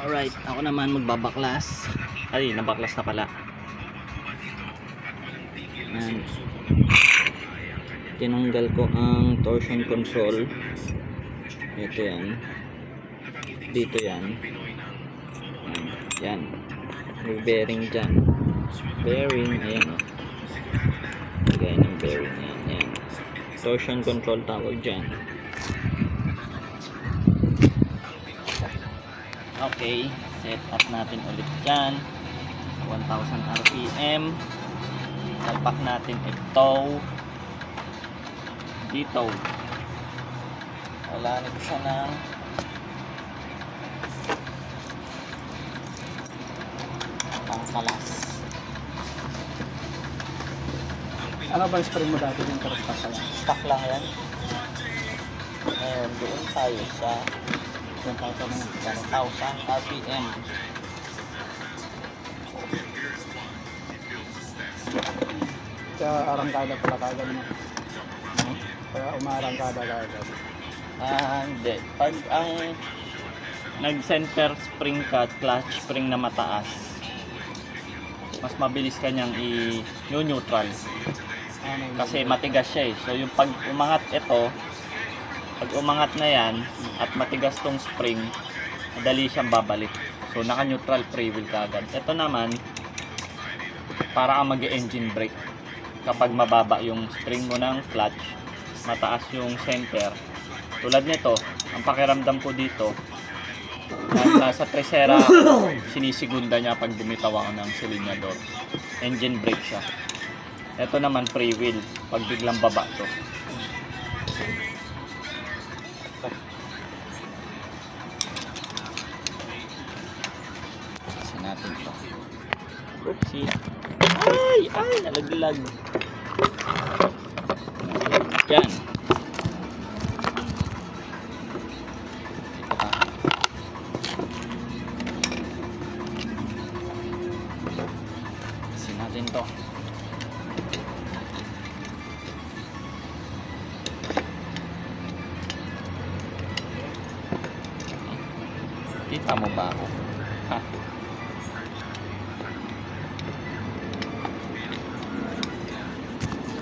Alright, ako naman magbabaklas. Ay, nabaklas na pala. Ayan. Tinanggal ko ang torsion control. Ito yan. Dito yan. Yan. May bearing dyan. Bearing, ayan o. Lagay ng bearing yan. Yan. Torsion control tawag dyan. Okay, set up natin ulit dyan 1000 RPM. Salpak natin ito dito. Walanin ko siya ng pangkalas. Ano ba yung spring mo dati yung karastak lang? Stock lang yan. Ngayon doon tayo sa 1000 RPM. Kaya arangkada pala kagad mo. Kaya umarangkada kagad. Hindi. Pag ang nag-center spring ka, clutch spring na mataas, mas mabilis kanyang i-neutral. Kasi matigas siya eh. So yung pag umangat ito, pag umangat na yan at matigas tong spring, madali siyang babalik. So naka-neutral freewheel kagad. Ito naman, para kang mag-engine brake. Kapag mababa yung spring mo ng clutch, mataas yung center. Tulad nito, ang pakiramdam ko dito, nasa Tresera, sinisigunda niya pag bumitaw ako ng silinyador. Engine brake siya. Ito naman freewheel, pag biglang baba to. Kasi natin to. Oopsie. Ay, nalaglag. Yan. Kasi natin to. Kita mo ba ako? Ha?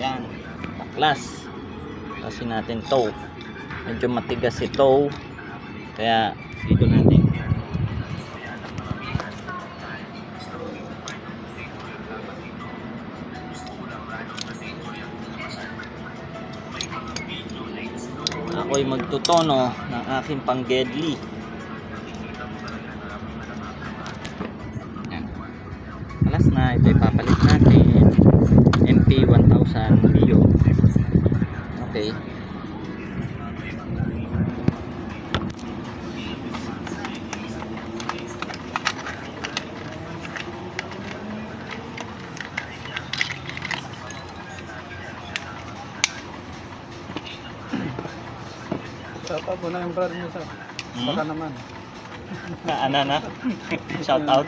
Yan. Baklas. Kasi natin to. Medyo matigas ito. Kaya dito natin. Ako'y magtutono ng aking pang-gedli. Alas na, ito ipapalit natin. MP1000 Bio. Okay. Shout out mo na yung brother mo sa baka naman. Na. Shout out.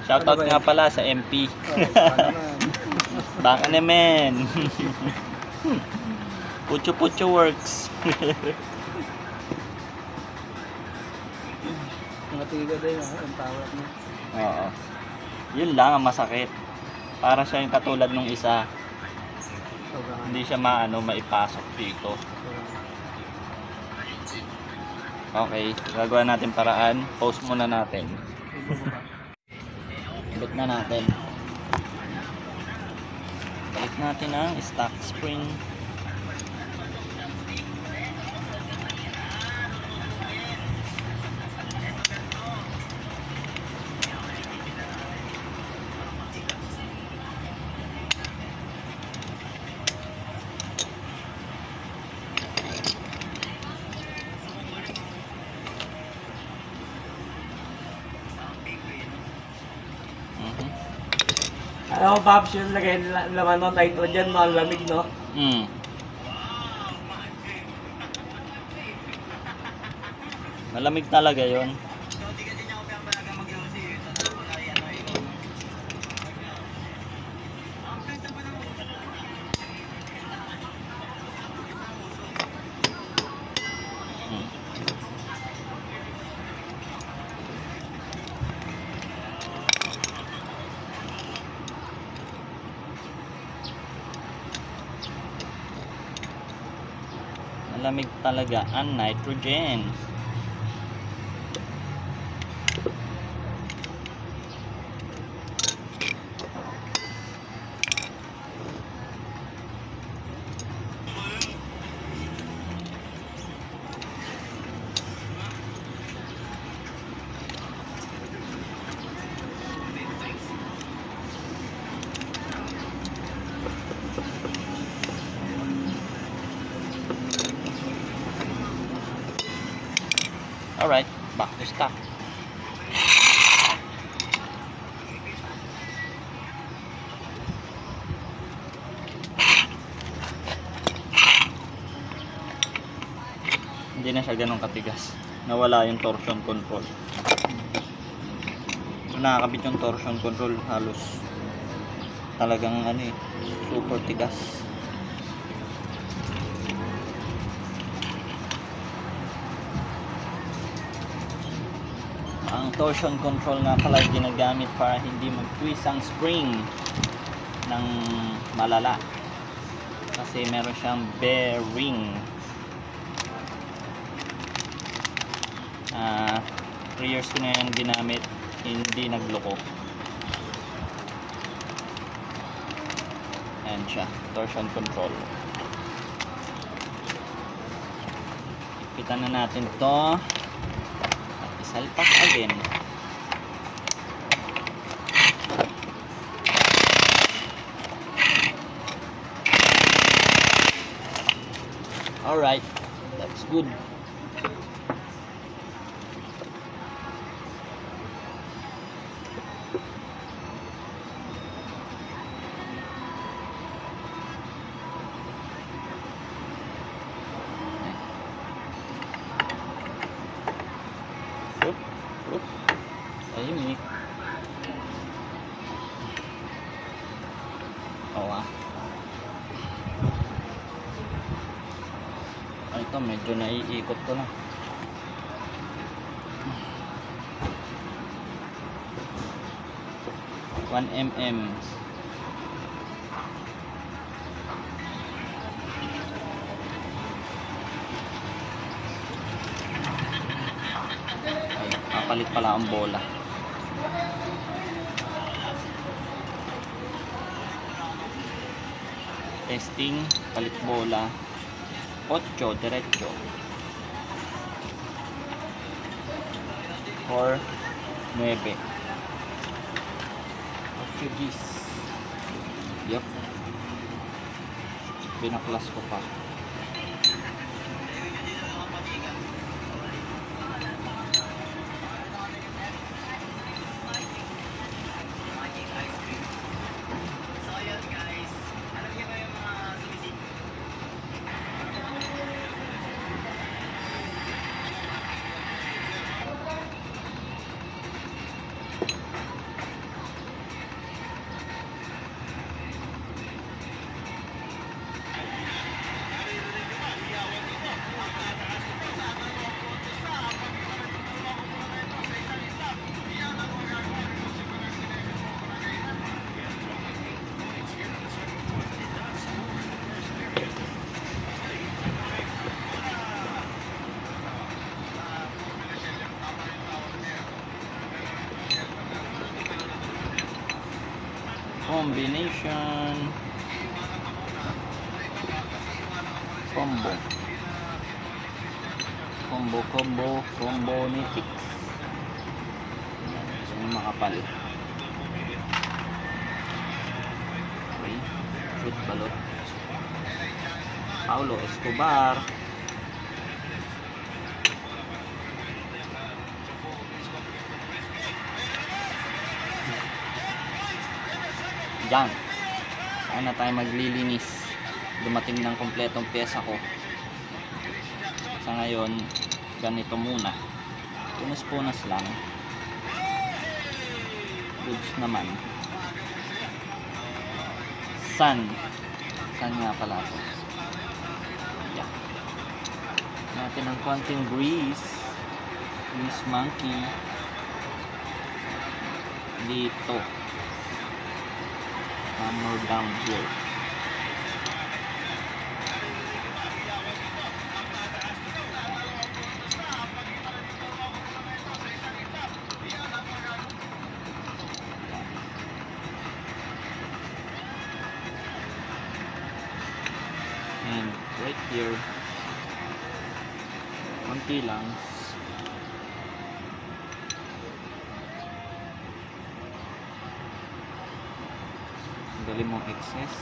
Shout out nga pala sa MP. Baka naman. Baka naman. Pucho works. Mga tiga din ang tawag niya. Oo. Yun lang ang masakit. Para siya yung katulad nung isa. Hindi siya maipasok dito. Okay, gagawa natin paraan. Pause muna natin. Balik na natin. Balik natin ang stock spring. Ano, Babs, yung lagay naman ng nitrogen, malamig, no? Malamig talaga yon. Malamig talaga ang nitrogen. Alright, back to stock. Hindi na siya ganun katigas. Nawala yung torsion control. Kung nakakabit yung torsion control, halos talagang ano eh, super tigas. Ang torsion control nga pala ginagamit para hindi mag-twist ang spring ng malala, kasi meron siyang bearing. 3 years ko na yan ginamit, hindi nagloko. Ayan siya, torsion control. Ipitan na natin to. Salpak again. Alright, that's good. Tahimik. Oo ah. Ito medyo naiikot ko na. One mm. Ay, kapalit pala ang bola. Testing, palit bola. 8 diretso. 4 9. 8 Gs. Yup. Binaklas ko pa. Combination, combonetics. Yung makapal. Okay, shoot balot. Paulo Escobar. Yan. Saan na tayo maglilinis. Dumating ng kompletong pyesa ko. Sa ngayon, ganito muna. Punas-punas lang. Goods naman. Sun nga pala ito. Yan. Natin ang konting grease monkey dito. Hammer down here. here. Konti lang. Tanggalin mo excess.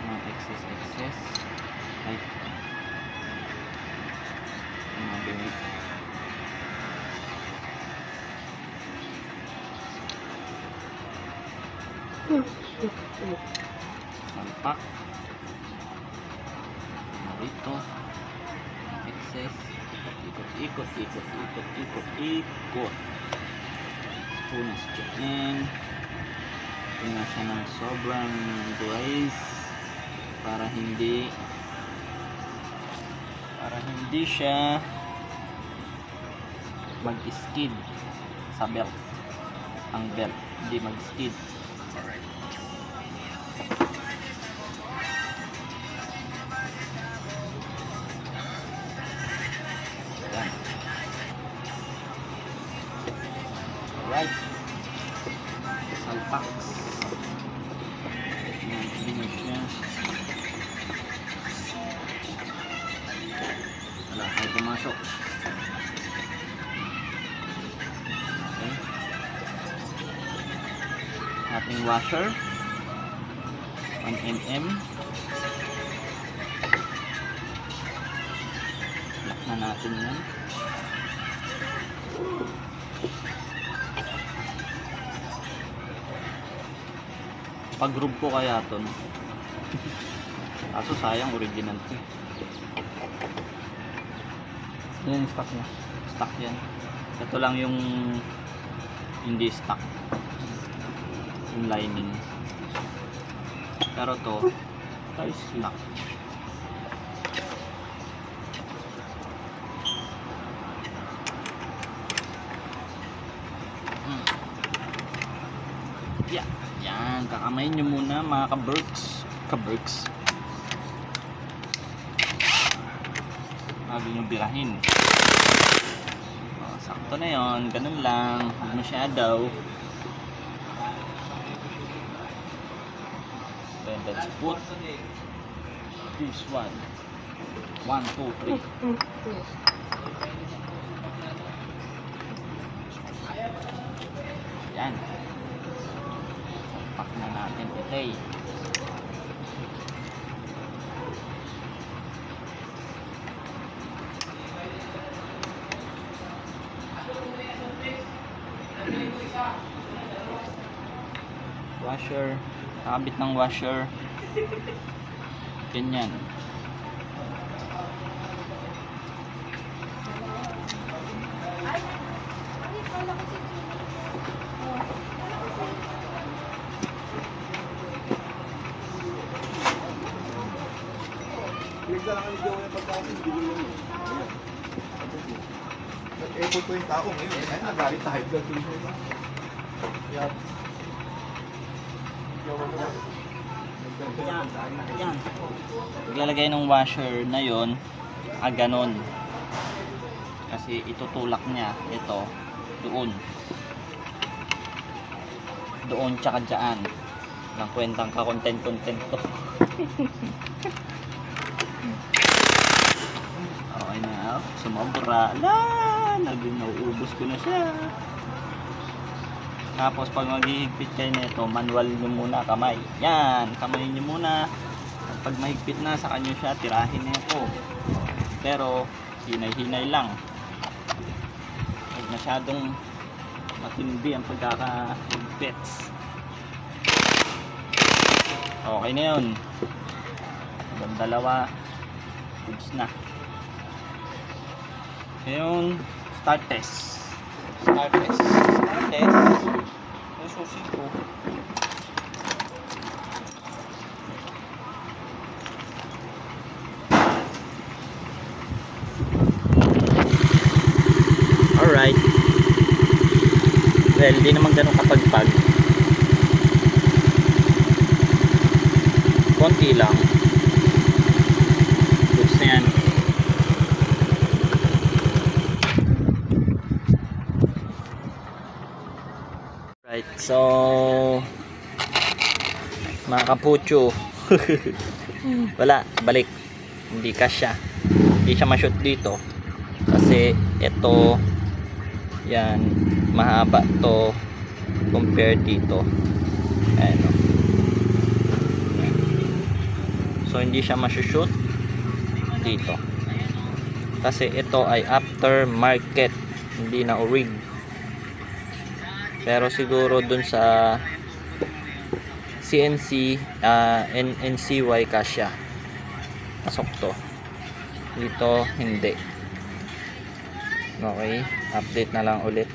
Mga excess. Ay. Mga bingit. Salpak. Dito. Excess. Ikot. Punas dyan. Punasan ng sobrang glaze para hindi siya mag-skid sa belt. Ang belt hindi mag-skid. Yan. Alright. Salpak. Yan, binig niya. Wala tayo pumasok. Okay. Ating washer 1mm. Lock na natin yan. Pag-rub ko kaya to, no? Kaso sayang, original to. Yan yung stock niya. Stock yan. Ito lang yung hindi stock, yung lining. Pero to ay stock. Yeah. Yan, kakamayin nyo muna mga kaberks bago nyo birahin. Sakto na yon, ganun lang, huwag masyado. Then let's put this one. 1, 2, 3. Yan. Pack na natin today. Washer, kabit ng washer. Ganyan. Pinagdala ka ni Joey yung pagkain, hindi mo yun. Nag-effort ko yung tao ngayon. Kaya nagalit tayo blood pressure ba? Yan. Yan. Paglalagay ng washer na yon, ganon. Kasi itutulak niya ito doon tsaka dyan. Nang kwentang ka-content to. Okay na, sumobra. Nauubos ko na siya. Tapos pag maghihigpit kayo nito, manual nyo muna kamay. Yan, kamay nyo muna. Pag mahigpit na, saka nyo siya tirahin nito. Pero hinay-hinay lang. Huwag masyadong matindi ang pagkakahigpits. Okay na yun. Hanggang dalawa, goods na. Ngayon, start test. Yung susi ko. Alright. Well, di naman ganun kapagpag. Konti lang. Goods na yan. Right, so mga kapucho, Wala, balik. Hindi kasya. Hindi siya ma-shoot dito. Kasi ito, yan, mahaba to compared dito. Ayan o. So hindi siya ma-shoot dito. Kasi ito ay aftermarket, hindi na orig. Pero siguro dun sa CNC, NCY kasya. Pasok to. Dito hindi. Okay, update na lang ulit.